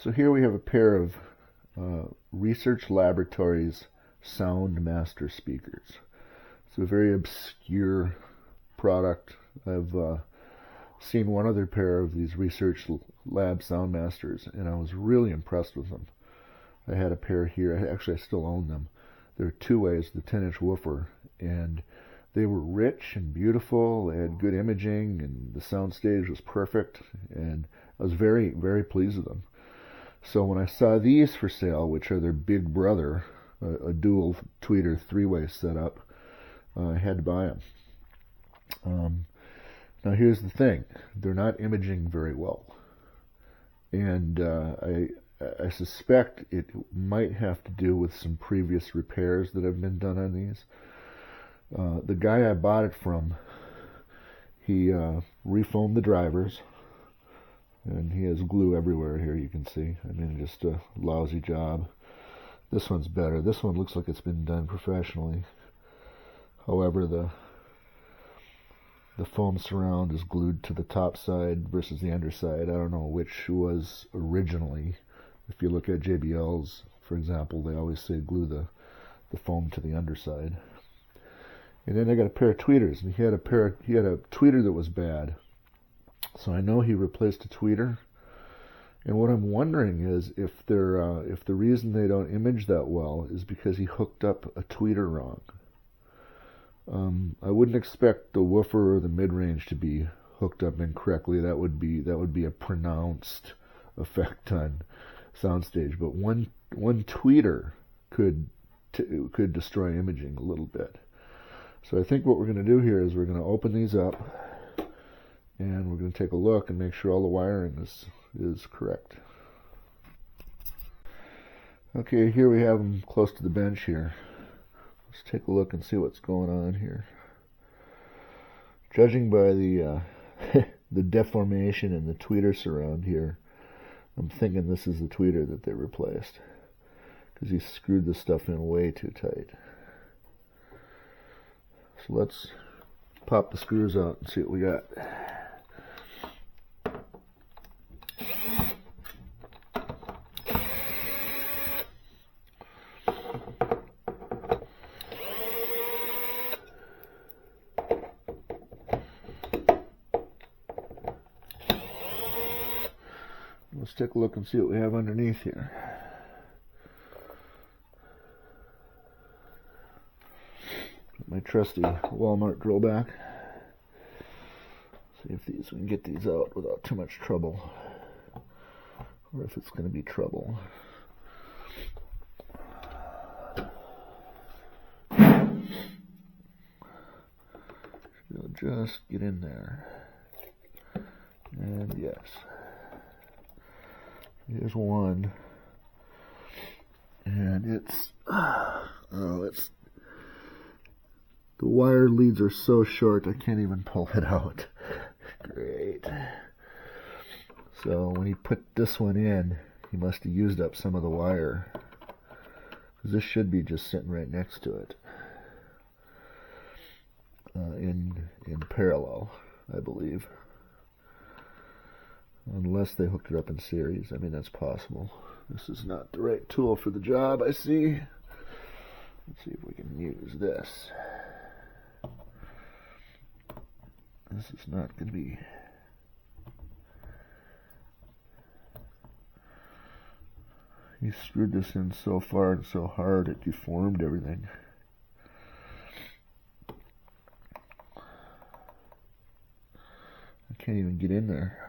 So here we have a pair of Research Laboratories Soundmaster speakers. It's a very obscure product. I've seen one other pair of these Research Lab Soundmasters, and I was really impressed with them. I had a pair here. Actually, I still own them. They're two-ways, the 10-inch woofer, and they were rich and beautiful. They had good imaging, and the sound stage was perfect, and I was very, very pleased with them. So when I saw these for sale, which are their big brother, a dual tweeter three-way setup, I had to buy them. Now here's the thing. They're not imaging very well. And I suspect it might have to do with some previous repairs that have been done on these. The guy I bought it from, he refoamed the drivers, and he has glue everywhere here, you can see. I mean, just a lousy job. This one's better. This one looks like it's been done professionally. However, the foam surround is glued to the top side versus the underside. I don't know which was originally. If you look at JBL's, for example, they always say glue the foam to the underside. And then I got a pair of tweeters, and he had a tweeter that was bad. So I know he replaced a tweeter. And what I'm wondering is if the reason they don't image that well is because he hooked up a tweeter wrong. I wouldn't expect the woofer or the mid-range to be hooked up incorrectly. That would be a pronounced effect on soundstage. But one tweeter could destroy imaging a little bit. So I think what we're going to do here is we're going to open these up, and we're going to take a look and make sure all the wiring is correct. Okay, here we have them close to the bench here. Let's take a look and see what's going on here. Judging by the the deformation in the tweeter surround here, I'm thinking this is the tweeter that they replaced, because he screwed the stuff in way too tight. So let's pop the screws out and see what we got. Let's take a look and see what we have underneath here. My trusty Walmart drill back. See if we can get these out without too much trouble, or if it's going to be trouble. It'll just get in there. And yes. Here's one. And it's the wire leads are so short I can't even pull it out. Great. So when he put this one in, he must have used up some of the wire, because this should be just sitting right next to it, in parallel, I believe. Unless they hooked it up in series. I mean, that's possible. This is not the right tool for the job, I see. Let's see if we can use this. This is not going to be... He screwed this in so far and so hard it deformed everything. I can't even get in there.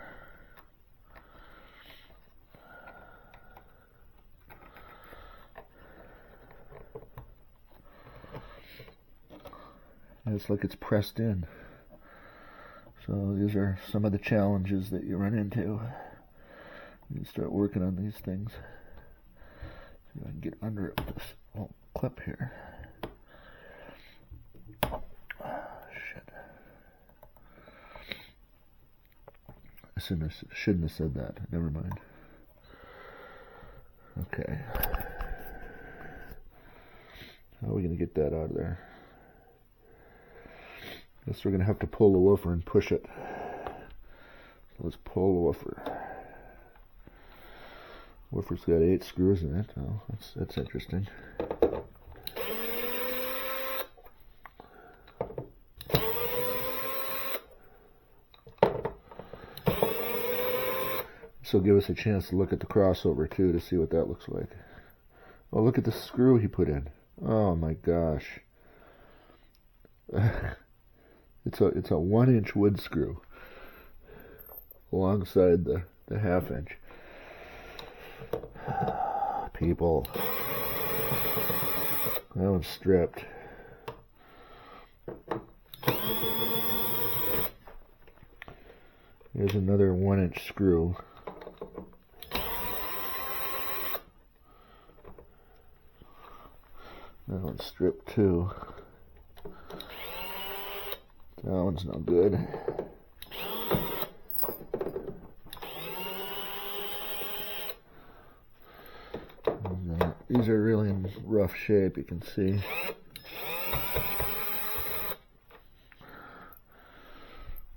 It's like it's pressed in. So these are some of the challenges that you run into when you start working on these things. See if I can get under it with this little clip here. Shit. I shouldn't have said that. Never mind. Okay. How are we going to get that out of there? Guess we're going to have to pull the woofer and push it. So let's pull the woofer. Woofer's got 8 screws in it. Oh, that's interesting. This will give us a chance to look at the crossover too, to see what that looks like. Oh, look at the screw he put in. Oh my gosh. It's a 1-inch wood screw alongside the 1/2 inch. People. That one's stripped. Here's another 1-inch screw. That one's stripped too. That one's no good. These are really in rough shape, you can see.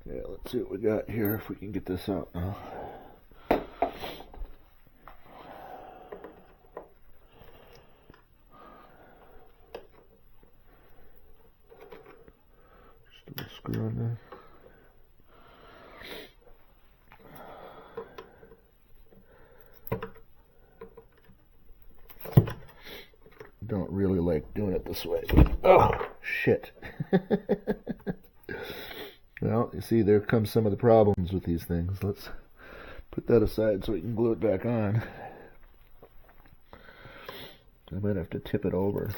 Okay, let's see what we got here, if we can get this out now. Just a little screw in there. Don't really like doing it this way. Oh, shit. Well, you see, there comes some of the problems with these things. Let's put that aside so we can glue it back on. I might have to tip it over.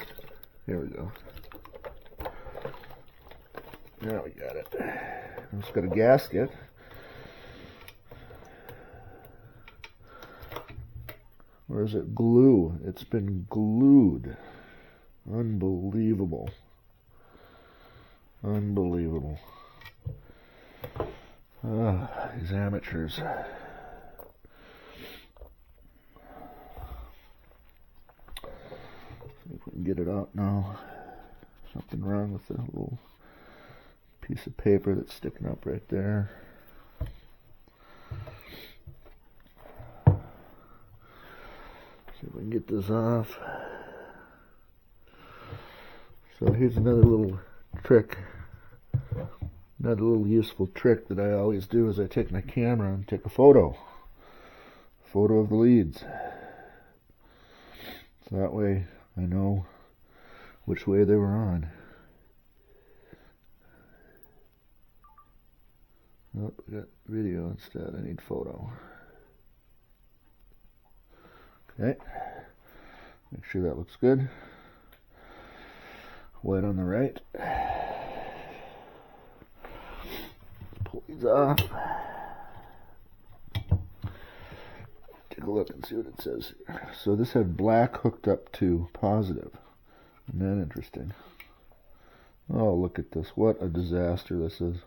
Here we go. Now we got it. It's got a gasket. Or is it glue? It's been glued. Unbelievable. Unbelievable. These amateurs. See if we can get it out now. Something wrong with the little piece of paper that's sticking up right there. See if we can get this off. So here's another little trick. Another little useful trick that I always do is I take my camera and take a photo of the leads. So that way I know which way they were on. Oh, I got video instead. I need photo. Okay. Make sure that looks good. White on the right. Pull these off. Take a look and see what it says here. So this had black hooked up to positive. Isn't that interesting? Oh, look at this. What a disaster this is.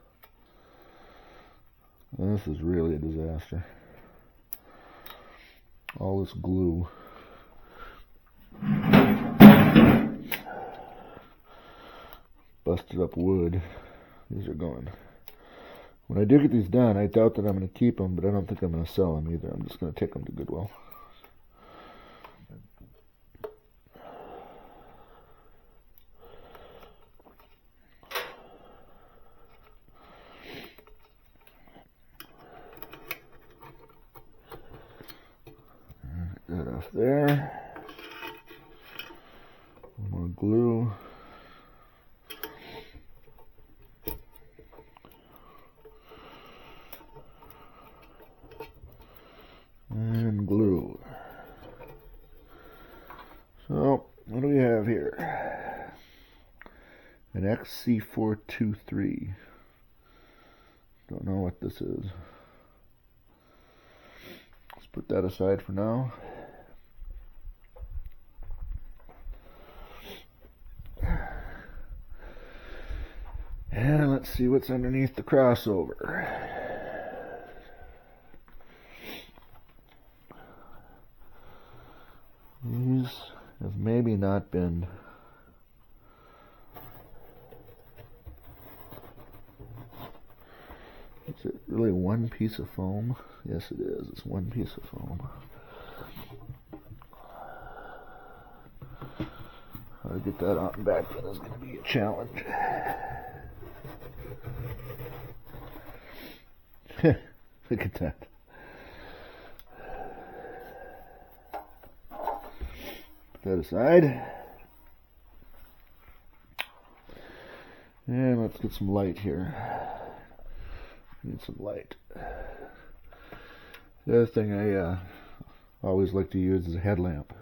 This is really a disaster. All this glue. Busted up wood. These are going. When I do get these done, I doubt that I'm going to keep them, but I don't think I'm going to sell them either. I'm just going to take them to Goodwill. Get that off there. One more glue. And glue. So, what do we have here? An XC423. Don't know what this is. Let's put that aside for now. And let's see what's underneath the crossover. These have maybe not been Is it really one piece of foam? Yes, it is. It's one piece of foam. Try to get that out and back. That is going to be a challenge. Look at that. Put that aside. And let's get some light here. Need some light. The other thing I always like to use is a headlamp.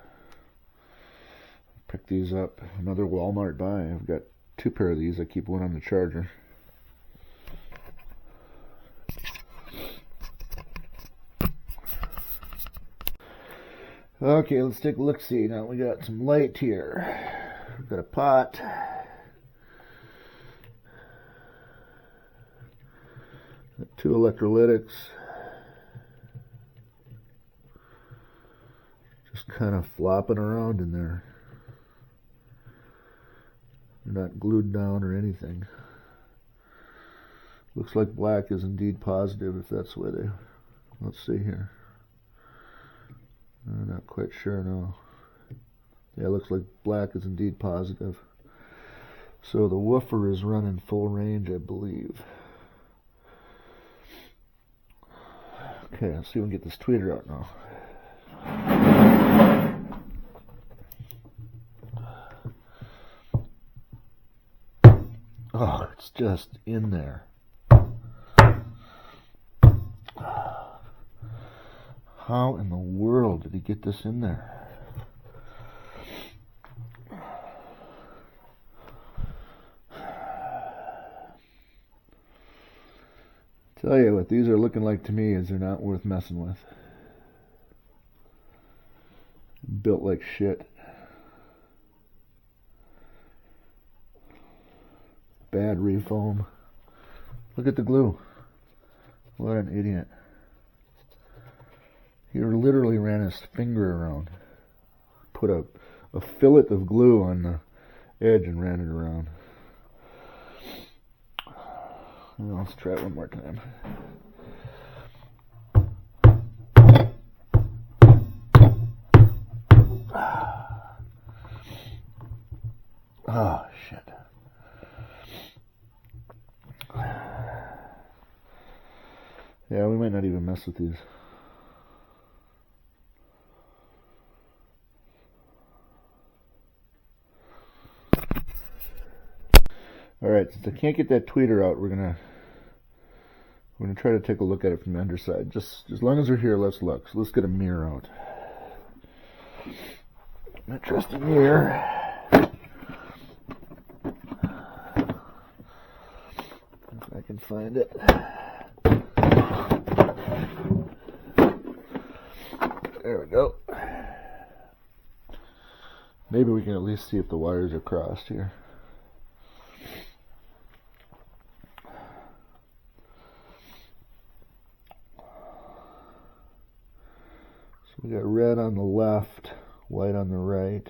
Pick these up. Another Walmart buy. I've got 2 pair of these. I keep one on the charger. Okay, let's take a look-see. Now we got some light here. We've got a pot. Got 2 electrolytics. Just kind of flopping around in there. They're not glued down or anything. Looks like black is indeed positive, if that's the way they... Let's see here. I'm not quite sure, no. Yeah, it looks like black is indeed positive. So the woofer is running full range, I believe. Okay, let's see if we can get this tweeter out now. Oh, it's just in there. How in the world did he get this in there? Tell you what these are looking like to me is they're not worth messing with. Built like shit. Bad refoam. Look at the glue. What an idiot. He literally ran his finger around. Put a fillet of glue on the edge and ran it around. Well, let's try it one more time. Oh, shit. Yeah, we might not even mess with these. Alright, since I can't get that tweeter out, we're gonna try to take a look at it from the underside. Just as long as we're here, let's look. So let's get a mirror out. My trusty mirror. If I can find it. There we go. Maybe we can at least see if the wires are crossed here. So we got red on the left, white on the right.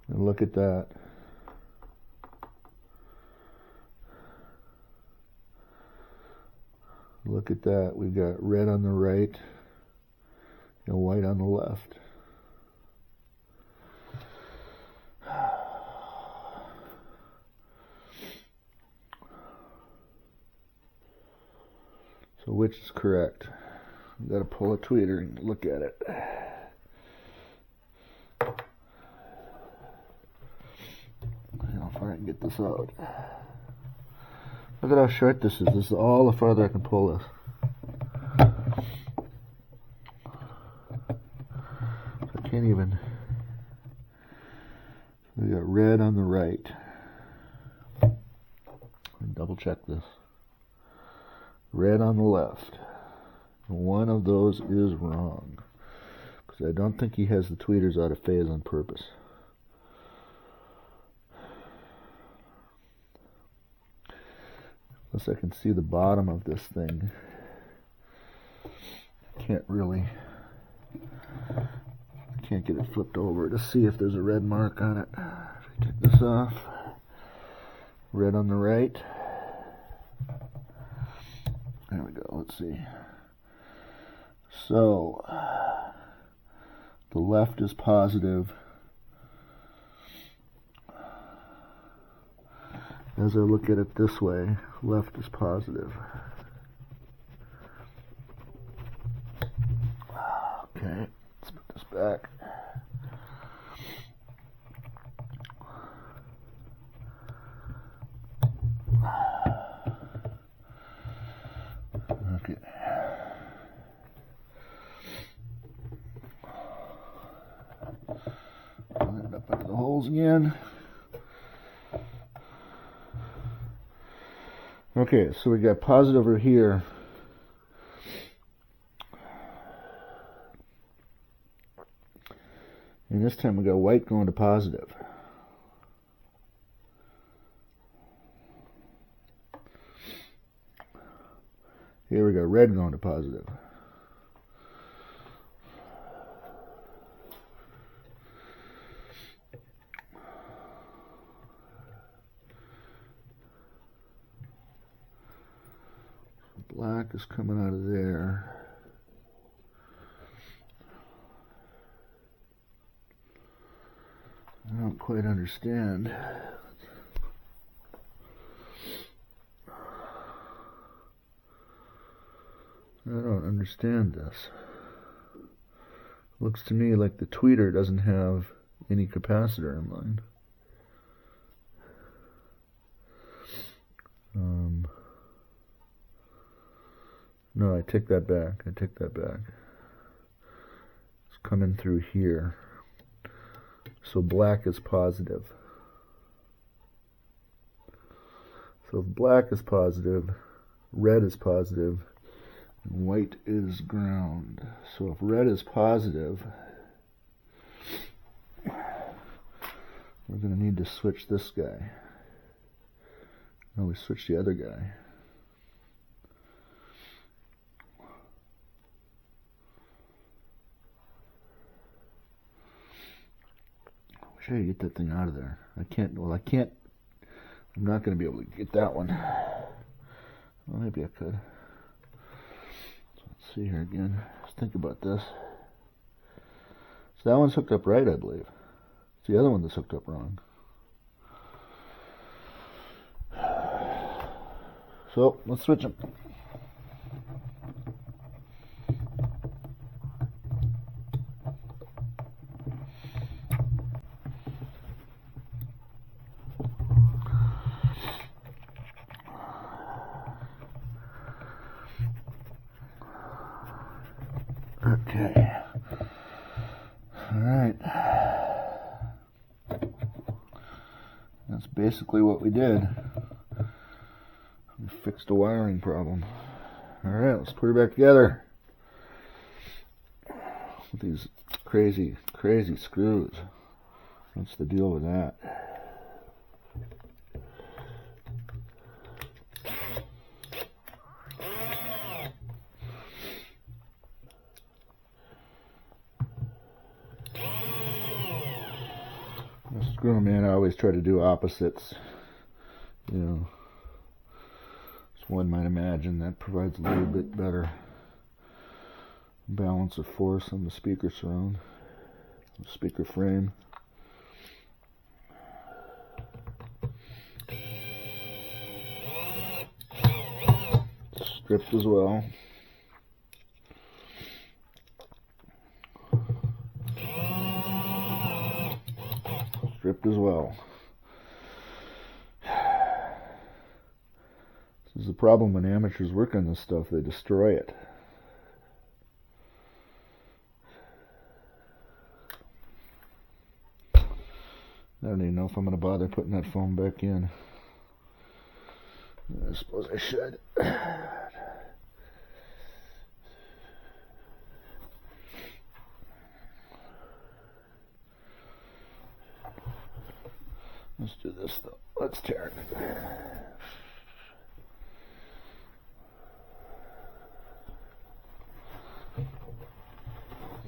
And look at that. Look at that. We've got red on the right and white on the left. So which is correct? We've got to pull a tweeter and look at it. How far I can get this out. Look at how short this is. This is all the farther I can pull this. So I can't even. We got red on the right. Double check this. Red on the left. One of those is wrong. Because I don't think he has the tweeters out of phase on purpose. Unless I can see the bottom of this thing. Can't get it flipped over to see if there's a red mark on it. Take this off. Red on the right. There we go. Let's see. So the left is positive. As I look at it this way, left is positive. Okay, let's put this back. Okay. Line it up into the holes again. Okay, so we got positive over here. And this time we got white going to positive. Here we got red going to positive. Black is coming out of there. I don't quite understand. I don't understand this. Looks to me like the tweeter doesn't have any capacitor in line. No, I take that back. I take that back. It's coming through here. So black is positive. So if black is positive, red is positive, and white is ground. So if red is positive, we're going to need to switch this guy. No, we switch the other guy. Try to get that thing out of there. I can't, well, I can't, I'm not going to be able to get that one. Well, maybe I could. So let's see here again. Let's think about this. So that one's hooked up right, I believe. It's the other one that's hooked up wrong. So, let's switch them. Okay. Alright. That's basically what we did. We fixed a wiring problem. Alright, let's put it back together. With these crazy screws. What's the deal with that? Screw man, I always try to do opposites. You know, as one might imagine, that provides a little bit better balance of force on the speaker surround, the speaker frame. Stripped as well. Stripped as well. This is the problem when amateurs work on this stuff, they destroy it. I don't even know if I'm going to bother putting that foam back in. I suppose I should. Let's do this though. Let's tear it.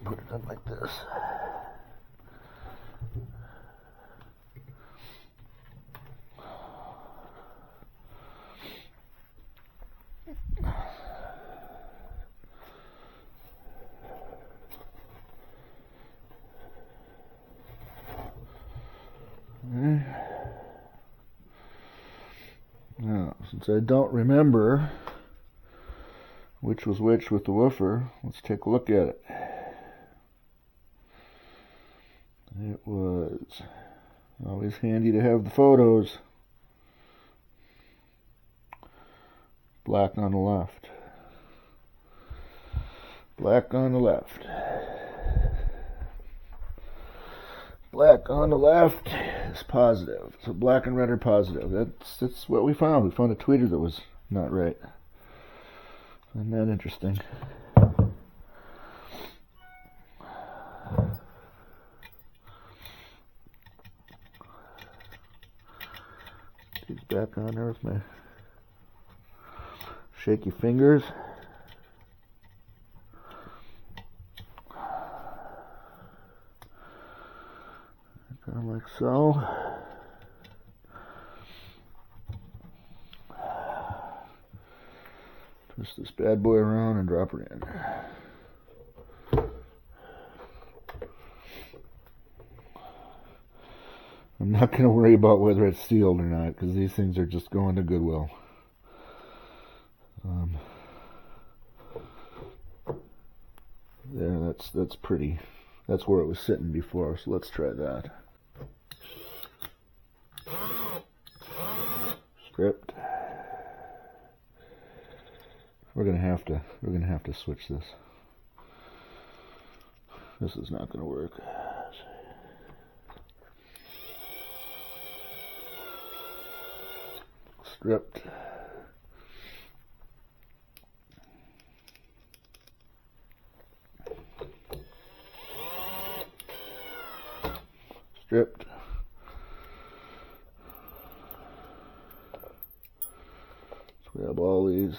Put it up like this. since I don't remember which was which with the woofer, let's take a look at it. It was always handy to have the photos. Black on the left. Black on the left. Black on the left is positive. So black and red are positive. That's what we found. We found a tweeter that was not right. Isn't that interesting? Get back on there with my shaky fingers. Kind of like so. Twist this bad boy around and drop it in. I'm not going to worry about whether it's sealed or not, because these things are just going to Goodwill. There, that's pretty. That's where it was sitting before, so let's try that. Script. We're gonna have to switch this. This is not gonna work. Script. Stripped. Let's grab all these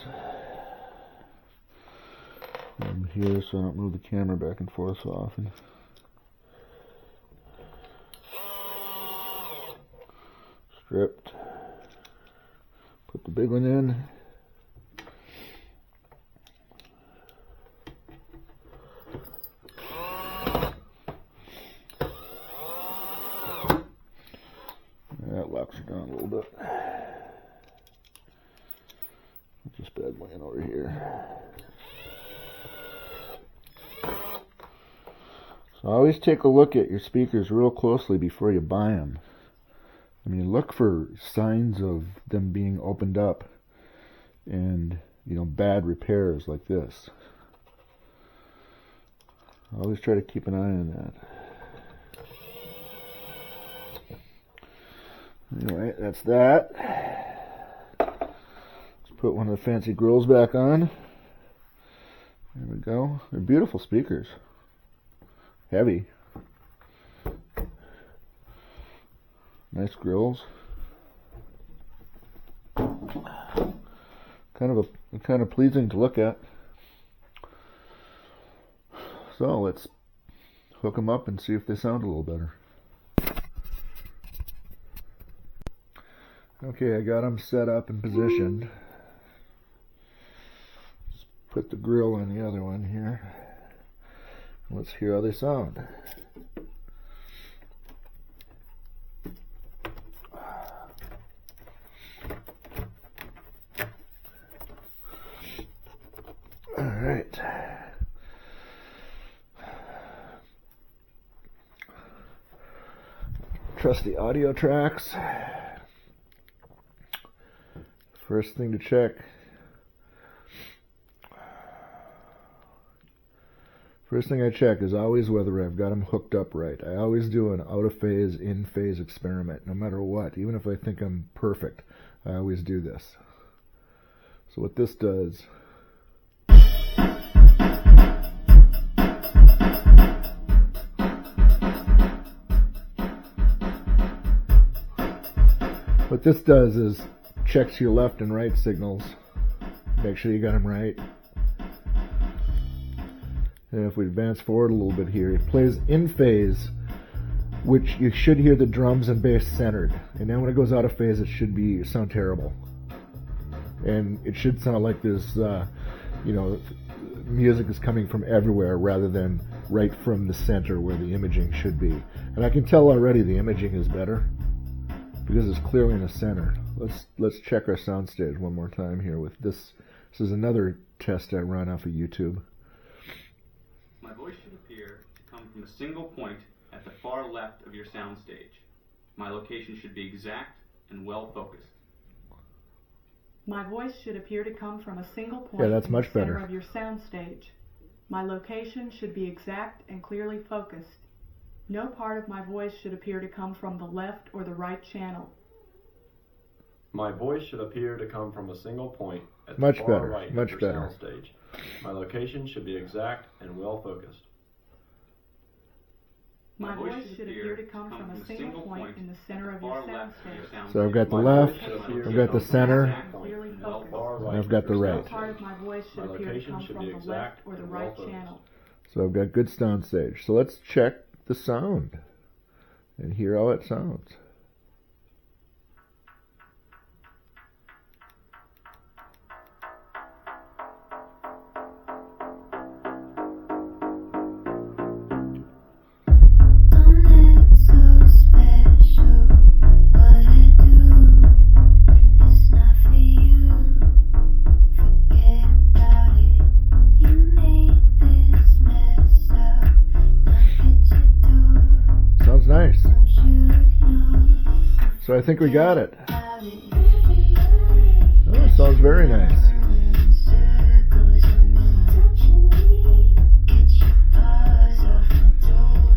from here so I don't move the camera back and forth so often. Stripped. Put the big one in. That locks it down a little bit. Put this bad boy in over here. So always take a look at your speakers real closely before you buy them. I mean, look for signs of them being opened up and, you know, bad repairs like this. Always try to keep an eye on that. Anyway, that's that. Let's put one of the fancy grills back on. There we go. They're beautiful speakers. Heavy. Nice grills. Kind of pleasing to look at. So let's hook them up and see if they sound a little better. Okay, I got them set up and positioned. Let's put the grill on the other one here. Let's hear how they sound. All right. Trusty audio tracks. First thing to check. First thing I check is always whether I've got them hooked up right. I always do an out of phase, in phase experiment, no matter what. Even if I think I'm perfect, I always do this. So what this does, is checks your left and right signals. Make sure you got them right. And if we advance forward a little bit here, it plays in phase, which you should hear the drums and bass centered. And then when it goes out of phase, it should sound terrible. And it should sound like this, music is coming from everywhere rather than right from the center where the imaging should be. And I can tell already the imaging is better because it's clearly in the center. let's check our soundstage one more time here with this. This is another test I run off of YouTube. My voice should appear to come from a single point at the far left of your soundstage. My location should be exact and well focused. My voice should appear to come from a single point Yeah, that's in much the center better. of your soundstage. My location should be exact and clearly focused. No part of my voice should appear to come from the left or the right channel. My voice should appear to come from a single point at Much the far better, right much of your better. soundstage. My location should be exact and well focused. My voice should appear to come from a single point in the center of your soundstage. So I've got the My left, voice should appear I've to got come the from a center, single point Clearly at the focused. far and right I've got of the your right. No part soundstage. of my voice should My appear to location come should from be the left exact or the and right well-focused. channel. So I've got good soundstage. So let's check the sound and hear how it sounds. Sounds nice. So I think we got it. Oh, it sounds very nice.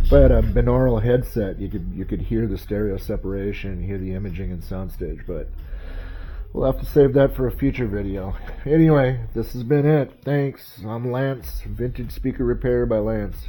If I had a binaural headset, you could hear the stereo separation, hear the imaging and soundstage, but we'll have to save that for a future video. Anyway, this has been it. Thanks. I'm Lance, Vintage Speaker Repair by Lance.